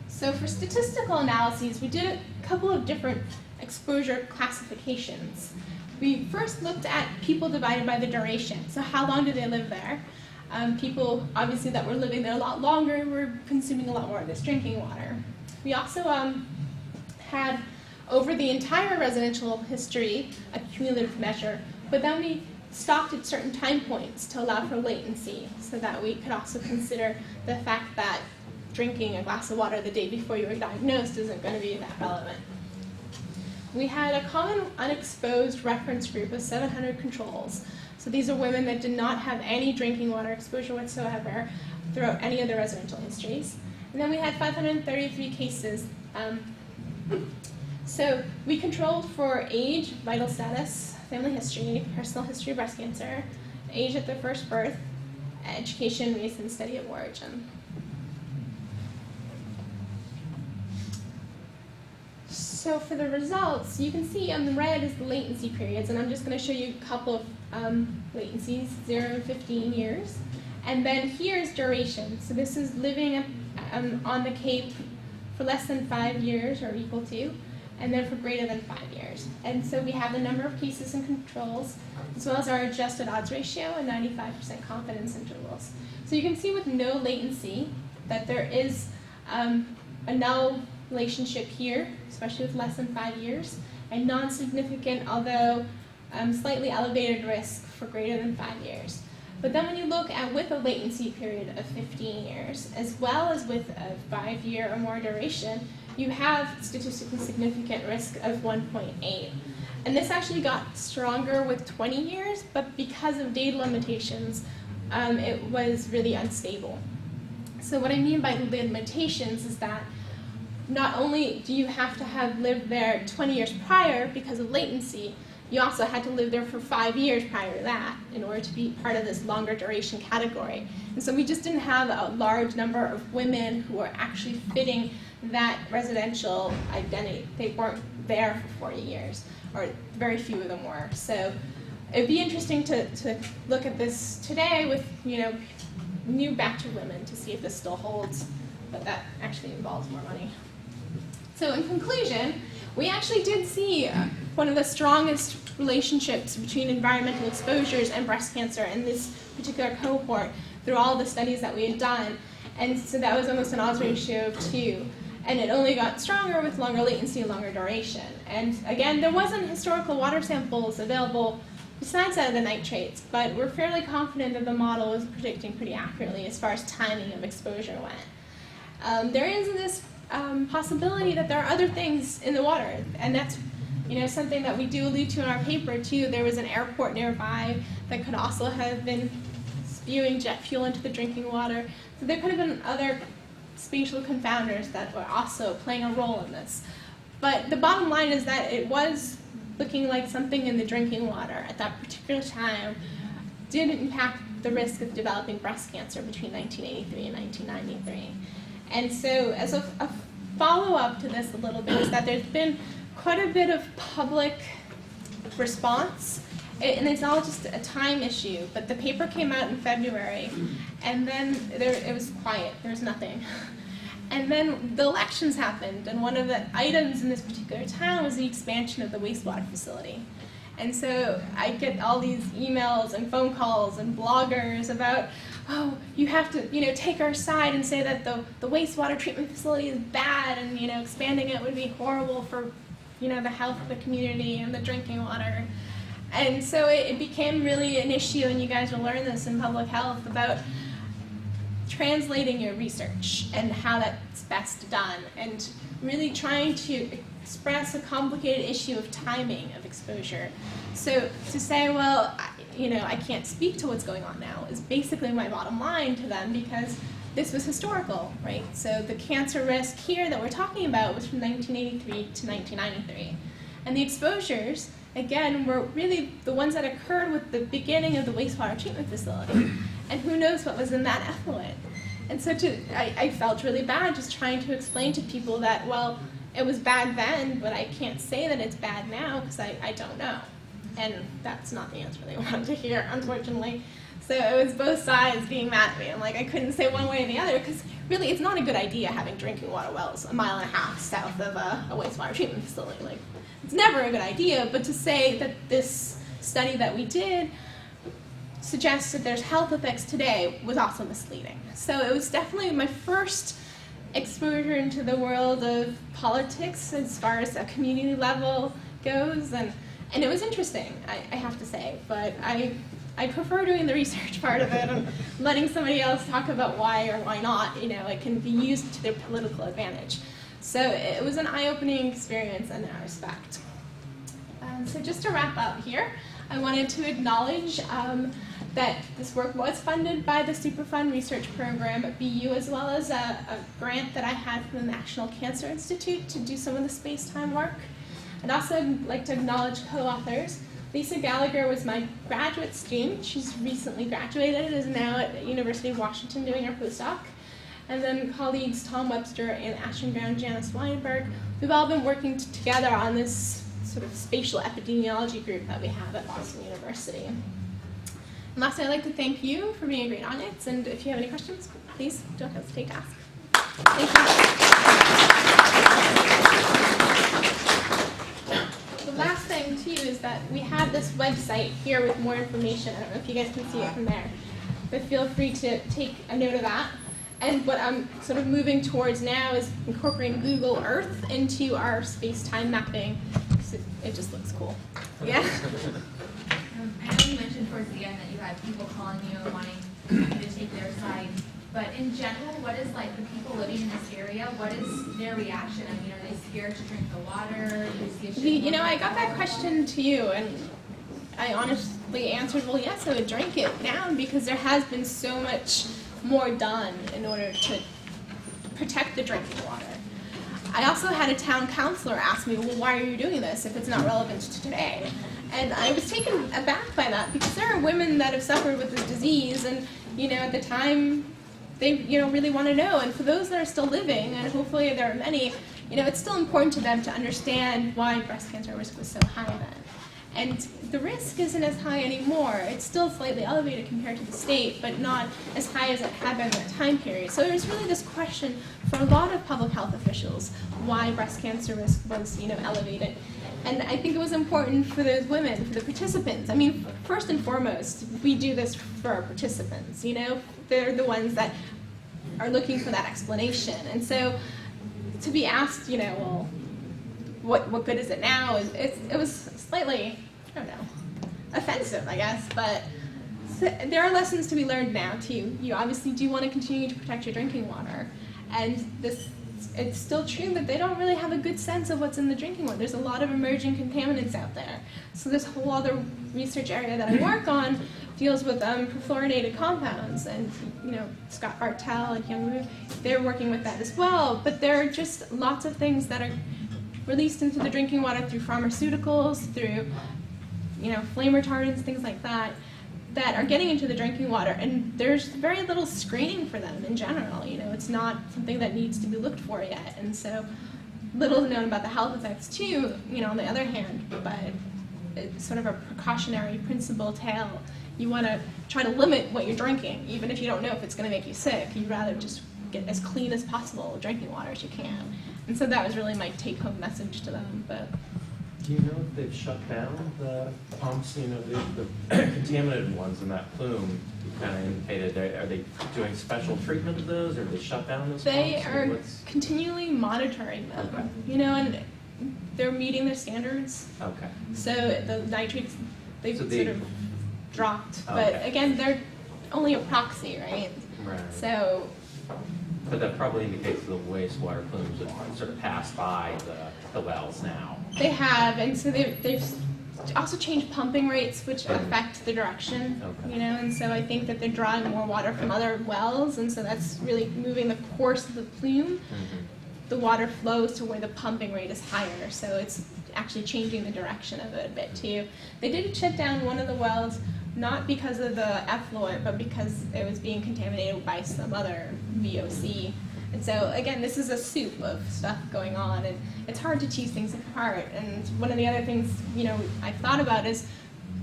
So for statistical analyses, we did a couple of different exposure classifications. We first looked at people divided by the duration. So how long did they live there? People, obviously, that were living there a lot longer were consuming a lot more of this drinking water. We also had, over the entire residential history, a cumulative measure, but then we stopped at certain time points to allow for latency so that we could also consider the fact that drinking a glass of water the day before you were diagnosed isn't going to be that relevant. We had a common unexposed reference group of 700 controls. So these are women that did not have any drinking water exposure whatsoever throughout any of their residential histories. And then we had 533 cases. So we controlled for age, vital status, family history, personal history of breast cancer, age at their first birth, education, race, and study of origin. So for the results, you can see on the red is the latency periods, and I'm just going to show you a couple of latencies, 0 and 15 years. And then here's duration. So this is living on the Cape for less than 5 years or equal to, and then for greater than 5 years. And so we have the number of cases and controls, as well as our adjusted odds ratio and 95% confidence intervals. So you can see with no latency that there is a null relationship here, especially with less than 5 years, and non-significant, although slightly elevated risk for greater than 5 years. But then when you look at with a latency period of 15 years, as well as with a 5-year or more duration, you have statistically significant risk of 1.8. And this actually got stronger with 20 years, but because of data limitations, it was really unstable. So what I mean by limitations is that not only do you have to have lived there 20 years prior because of latency, you also had to live there for 5 years prior to that in order to be part of this longer duration category. And so we just didn't have a large number of women who were actually fitting that residential identity. They weren't there for 40 years, or very few of them were. So it'd be interesting to look at this today with, new batch of women to see if this still holds, but that actually involves more money. So in conclusion, we actually did see one of the strongest relationships between environmental exposures and breast cancer in this particular cohort through all the studies that we had done. And so that was almost an odds ratio of 2. And it only got stronger with longer latency and longer duration. And again, there wasn't historical water samples available besides that of the nitrates, but we're fairly confident that the model was predicting pretty accurately as far as timing of exposure went. There is this possibility that there are other things in the water, and that's something that we do allude to in our paper too. There was an airport nearby that could also have been spewing jet fuel into the drinking water. So there could have been other spatial confounders that were also playing a role in this. But the bottom line is that it was looking like something in the drinking water at that particular time did impact the risk of developing breast cancer between 1983 and 1993. And so as a follow-up to this a little bit is that there's been quite a bit of public response, and it's all just a time issue, but the paper came out in February, and then it was quiet, there was nothing. And then the elections happened, and one of the items in this particular town was the expansion of the wastewater facility. And so I get all these emails and phone calls and bloggers about, oh, you have to, take our side and say that the wastewater treatment facility is bad, and expanding it would be horrible for, the health of the community and the drinking water. And so it became really an issue, and you guys will learn this in public health, about translating your research and how that's best done, and really trying to express a complicated issue of timing of exposure. So to say, well, I can't speak to what's going on now is basically my bottom line to them, because this was historical, right? So the cancer risk here that we're talking about was from 1983 to 1993. And the exposures, again, were really the ones that occurred with the beginning of the wastewater treatment facility. And who knows what was in that effluent. And so I felt really bad just trying to explain to people that, well, it was bad then, but I can't say that it's bad now because I don't know. And that's not the answer they wanted to hear, unfortunately. So it was both sides being mad at me. I'm like, I couldn't say one way or the other, because really it's not a good idea having drinking water wells 1.5 miles south of a wastewater treatment facility. Like, it's never a good idea, but to say that this study that we did suggests that there's health effects today was also misleading. So it was definitely my first exposure into the world of politics as far as a community level goes, and it was interesting, I have to say, but I I prefer doing the research part of it and letting somebody else talk about why or why not, you know, it can be used to their political advantage. So it was an eye-opening experience in that respect. So just to wrap up here, I wanted to acknowledge that this work was funded by the Superfund Research Program at BU, as well as a grant that I had from the National Cancer Institute to do some of the space-time work. I'd also like to acknowledge co-authors. Lisa Gallagher was my graduate student. She's recently graduated and is now at the University of Washington doing her postdoc. And then colleagues Tom Webster and Ashton Brown, Janice Weinberg. We've all been working together on this sort of spatial epidemiology group that we have at Boston University. And lastly, I'd like to thank you for being a great audience, and if you have any questions, please don't hesitate to ask. Thank you. The last thing, too, is that we have this website here with more information. I don't know if you guys can see it from there, but feel free to take a note of that. And what I'm sort of moving towards now is incorporating Google Earth into our space-time mapping. It just looks cool. Yeah? I know you mentioned towards the end that you had people calling you and wanting you to take their side, but in general, what is like the people living in this area, what is their reaction? I mean, are they scared to drink the water? You know, I got that question to you, and I honestly answered, well, yes, I would drink it now, because there has been so much more done in order to protect the drinking water. I also had a town councilor ask me, well, why are you doing this if it's not relevant to today? And I was taken aback by that, because there are women that have suffered with this disease, and, you know, at the time, they, you know, really want to know. And for those that are still living, and hopefully there are many, you know, it's still important to them to understand why breast cancer risk was so high then. And the risk isn't as high anymore. It's still slightly elevated compared to the state, but not as high as it had been in that time period. So there's really this question for a lot of public health officials why breast cancer risk was, you know, elevated. And I think it was important for those women, for the participants. I mean, first and foremost, we do this for our participants, you know? They're the ones that are looking for that explanation. And so to be asked, you know, well, what good is it now? It was slightly, I don't know, offensive, I guess, but there are lessons to be learned now, too. You obviously do want to continue to protect your drinking water, and it's still true that they don't really have a good sense of what's in the drinking water. There's a lot of emerging contaminants out there. So this whole other research area that I work on deals with perfluorinated compounds, and, you know, Scott Bartel and Young Wu, they're working with that as well, but there are just lots of things that are released into the drinking water through pharmaceuticals, through, you know, flame retardants, things like that, that are getting into the drinking water, and there's very little screening for them in general. You know, it's not something that needs to be looked for yet, and so little known about the health effects too, you know, on the other hand, but it's sort of a precautionary principle tale. You want to try to limit what you're drinking, even if you don't know if it's going to make you sick. You'd rather just get as clean as possible drinking water as you can. And so that was really my take-home message to them. But do you know if they've shut down the pumps, you know, the contaminated ones in that plume you kind of indicated? Are they doing special treatment of those, or have they shut down those they pumps? Are continually monitoring them, okay. You know, and they're meeting their standards. Okay. So the nitrates, they've sort of dropped. Okay. But again, they're only a proxy, right? Right. So. But that probably indicates the wastewater plumes have sort of passed by the wells now. They have, and so they've also changed pumping rates, which affect the direction, okay. You know, and so I think that they're drawing more water from other wells, and so that's really moving the course of the plume. Mm-hmm. The water flows to where the pumping rate is higher, so it's actually changing the direction of it a bit too. They did shut down one of the wells, not because of the effluent, but because it was being contaminated by some other VOC. And so, again, this is a soup of stuff going on, and it's hard to tease things apart. And one of the other things, you know, I've thought about is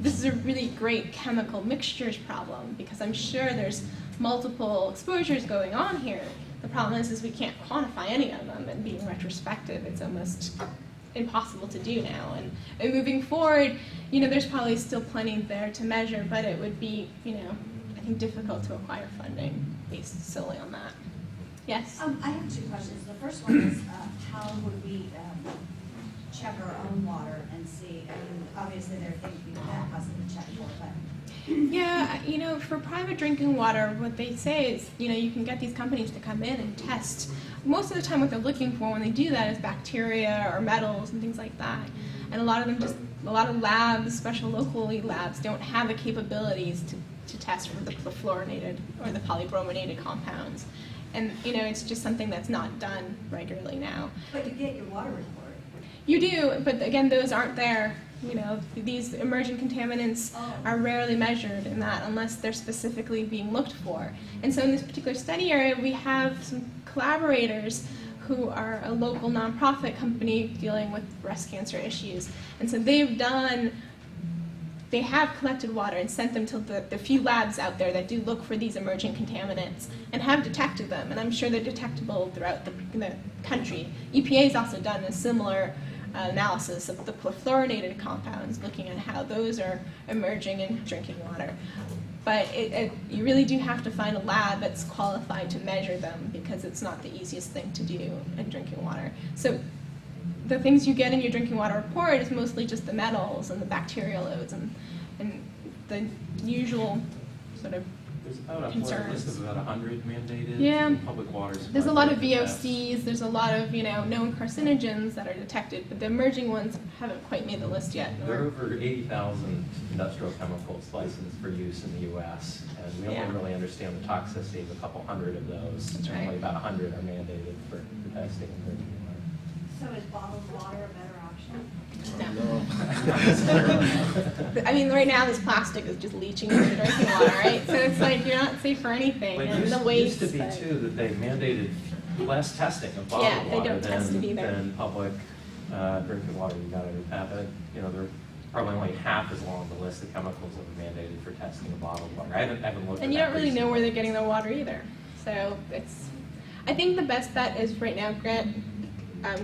this is a really great chemical mixtures problem, because I'm sure there's multiple exposures going on here. The problem is we can't quantify any of them, and being retrospective, it's almost impossible to do now. And moving forward, you know, there's probably still plenty there to measure, but it would be, you know, I think difficult to acquire funding based solely on that. Yes? I have two questions. The first one is how would we check our own water and see, I mean, obviously there are things we can possibly check for, but Yeah, for private drinking water, what they say is, you can get these companies to come in and test. Most of the time what they're looking for when they do that is bacteria or metals and things like that. And a lot of labs, special locally labs, don't have the capabilities to test for the fluorinated or the polybrominated compounds. And, it's just something that's not done regularly now. But you get your water report. You do, but again, those aren't there. These emerging contaminants are rarely measured in that unless they're specifically being looked for. And so in this particular study area, we have some collaborators who are a local nonprofit company dealing with breast cancer issues. And so they have collected water and sent them to the few labs out there that do look for these emerging contaminants and have detected them. And I'm sure they're detectable throughout the country. EPA has also done a similar analysis of the fluorinated compounds, looking at how those are emerging in drinking water. But you really do have to find a lab that's qualified to measure them because it's not the easiest thing to do in drinking water. So the things you get in your drinking water report is mostly just the metals and the bacterial loads and the usual sort of There's about a concerns. list of about 100 mandated Yeah. public water supplies. There's a lot of that test. VOCs, there's a lot of, known carcinogens that are detected, but the emerging ones haven't quite made the list yet. There are over 80,000 industrial chemicals licensed for use in the U.S., and we Yeah. only really understand the toxicity of a couple hundred of those. That's right. Only about 100 are mandated for testing in drinking water. So is bottled water a better option? No. I mean, right now this plastic is just leaching into the drinking water, right? So it's like you're not safe for anything. But And it the used waste. to be but- too that they mandated less testing of bottled Yeah, they water don't test it either. than public drinking water. You gotta have it. They're probably only half as long the list of chemicals that are mandated for testing of bottled water. I haven't looked. And at you that don't really know recently. where they're getting their water either. So I think the best bet is right now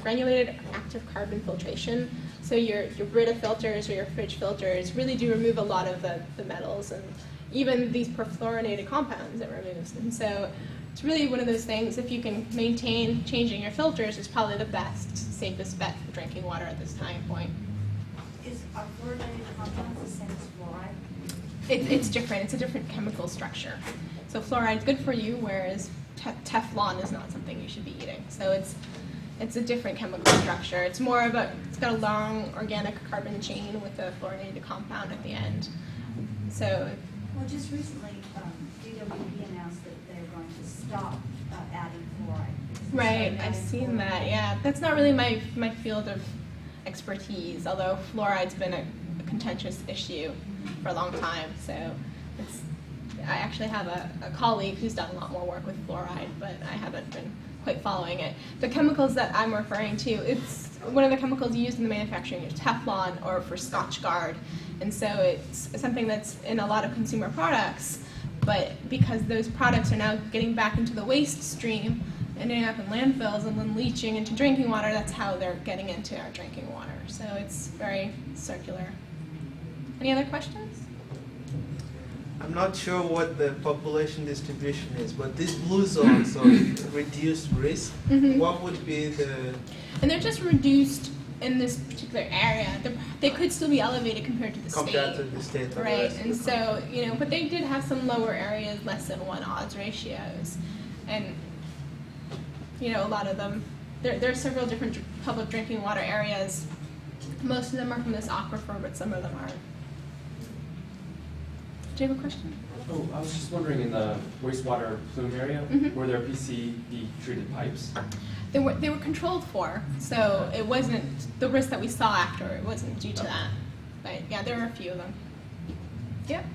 granulated active carbon filtration. So your Brita filters or your fridge filters really do remove a lot of the metals and even these perfluorinated compounds it removes. And so it's really one of those things, if you can maintain changing your filters, is probably the best, safest bet for drinking water at this time point. Are fluorinated compounds the same as fluoride? It's different. It's a different chemical structure. So fluoride's good for you, whereas Teflon is not something you should be eating. So it's a different chemical structure. It's it's got a long organic carbon chain with a fluorinated compound at the end. So Well, just recently, DWP announced that they're going to stop adding fluoride. right, So I've adding seen fluoride. that. Yeah, that's not really my field of expertise. Although fluoride's been a contentious issue for a long time. So I actually have a colleague who's done a lot more work with fluoride, but I haven't been quite following it. The chemicals that I'm referring to, it's one of the chemicals used in the manufacturing of Teflon or for Scotchgard. And so it's something that's in a lot of consumer products, but because those products are now getting back into the waste stream, ending up in landfills and then leaching into drinking water, that's how they're getting into our drinking water. So it's very circular. Any other questions? I'm not sure what the population distribution is, but these blue zones of reduced risk, Mhm. what would be the, And they're just reduced in this particular area. They could still be elevated compared to the compared state. to the state? or the Right, rest of and the so, but they did have some lower areas, less than 1 odds ratios. And, a lot of them, there are several different public drinking water areas. Most of them are from this aquifer, but some of them aren't. Do you have a question? Oh, I was just wondering, in the wastewater plume area, Mhm. were there PCB treated pipes? They were controlled for, so it wasn't, the risk that we saw after, it wasn't due to that. But yeah, there are a few of them. Yep.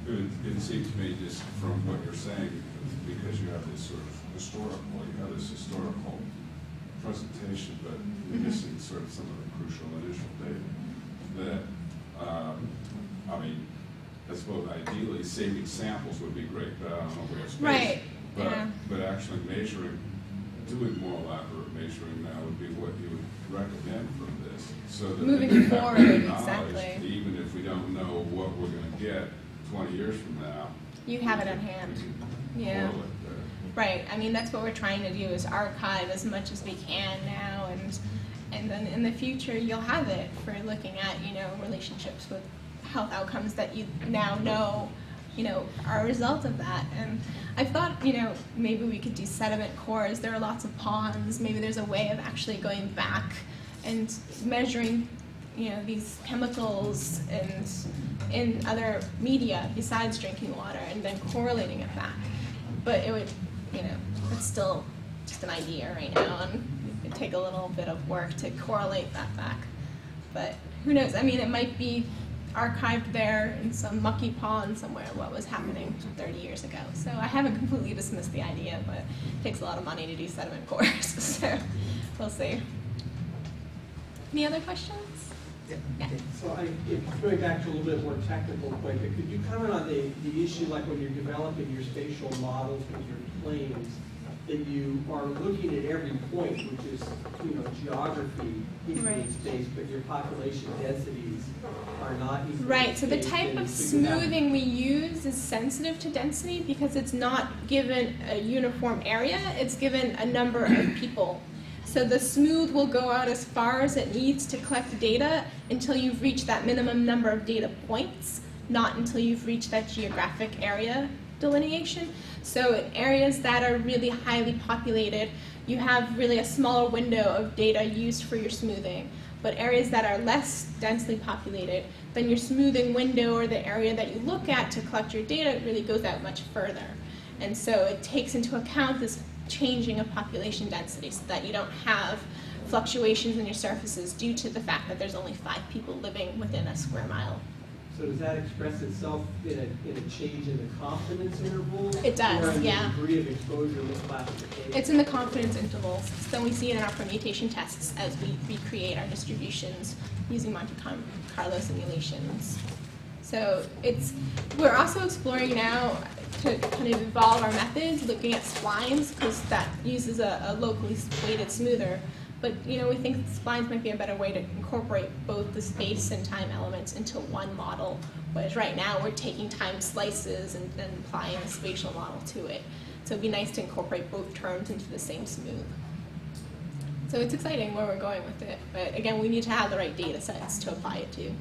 It seems to me, just from what you're saying, because you have this sort of historical presentation, but you're missing sort of some of the crucial initial data, that, I suppose ideally saving samples would be great, but I don't know if we have space. Right, yeah. But actually doing more elaborate measuring now would be what you would recommend from this, so that Moving we have forward, better knowledge, exactly. even if we don't know what we're gonna get 20 years from now. You have it at hand. Yeah. Correlate that. Right. I mean, that's what we're trying to do is archive as much as we can now, and then in the future you'll have it for looking at relationships with health outcomes that you now know, are a result of that. And I thought, maybe we could do sediment cores. There are lots of ponds. Maybe there's a way of actually going back and measuring, these chemicals and in other media besides drinking water, and then correlating it back. But it would, it's still just an idea right now, and it would take a little bit of work to correlate that back. But who knows? I mean, it might be archived there in some mucky pond somewhere, what was happening 30 years ago. So I haven't completely dismissed the idea, but it takes a lot of money to do sediment cores, so we'll see. Any other questions? Yeah. So going back to a little bit more technical quick, could you comment on the issue, like when you're developing your spatial models with your planes, that you are looking at every point, which is, geography equally Right. spaced, but your population densities are not equally Right, so the spaced, type and of so you have- smoothing we use is sensitive to density because it's not given a uniform area, it's given a number of people. So the smooth will go out as far as it needs to collect data until you've reached that minimum number of data points, not until you've reached that geographic area delineation. So in areas that are really highly populated, you have really a smaller window of data used for your smoothing. But areas that are less densely populated, then your smoothing window or the area that you look at to collect your data really goes out much further. And so it takes into account this changing of population density so that you don't have fluctuations in your surfaces due to the fact that there's only 5 people living within a square mile. So does that express itself in a change in the confidence interval? It does, or in yeah. the degree of exposure in the classification? It's in the confidence intervals. So we see it in our permutation tests as we recreate our distributions using Monte Carlo simulations. So we're also exploring now to kind of evolve our methods, looking at splines, because that uses a locally weighted smoother. But we think splines might be a better way to incorporate both the space and time elements into one model, whereas right now we're taking time slices and then applying a spatial model to it. So it'd be nice to incorporate both terms into the same smooth. So it's exciting where we're going with it, but again, we need to have the right data sets to apply it to.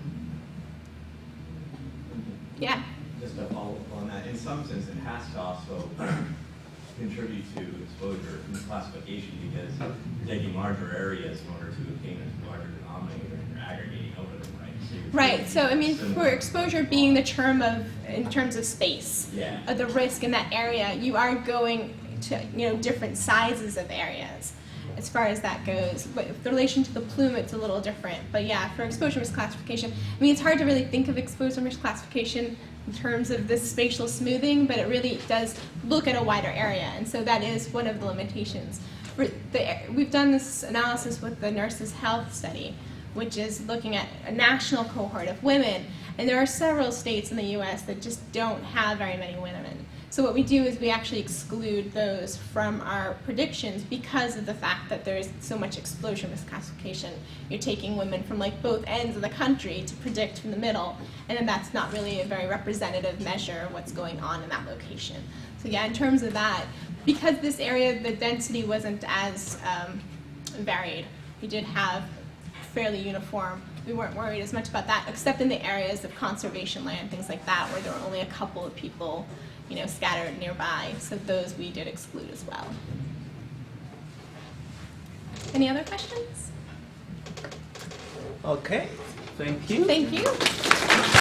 Yeah. Just to follow up on that, in some sense, it has to also contribute to exposure and classification because you're taking larger areas in order to obtain a larger denominator and you're aggregating over them, right? So you're Right, so I mean, similar. for exposure being the term in terms of space, Yeah. of the risk in that area, you are going to, different sizes of areas as far as that goes. But with relation to the plume, it's a little different. But yeah, for exposure risk classification, I mean, it's hard to really think of exposure risk classification in terms of this spatial smoothing, but it really does look at a wider area, and so that is one of the limitations. We've done this analysis with the Nurses' Health Study, which is looking at a national cohort of women, and there are several states in the U.S. that just don't have very many women. So what we do is we actually exclude those from our predictions because of the fact that there's so much explosion risk classification. You're taking women from both ends of the country to predict from the middle, and then that's not really a very representative measure of what's going on in that location. So yeah, in terms of that, because this area, the density wasn't as varied, we did have fairly uniform. We weren't worried as much about that, except in the areas of conservation land, things like that, where there were only a couple of people scattered nearby. So those we did exclude as well. Any other questions? Okay, thank you. Thank you.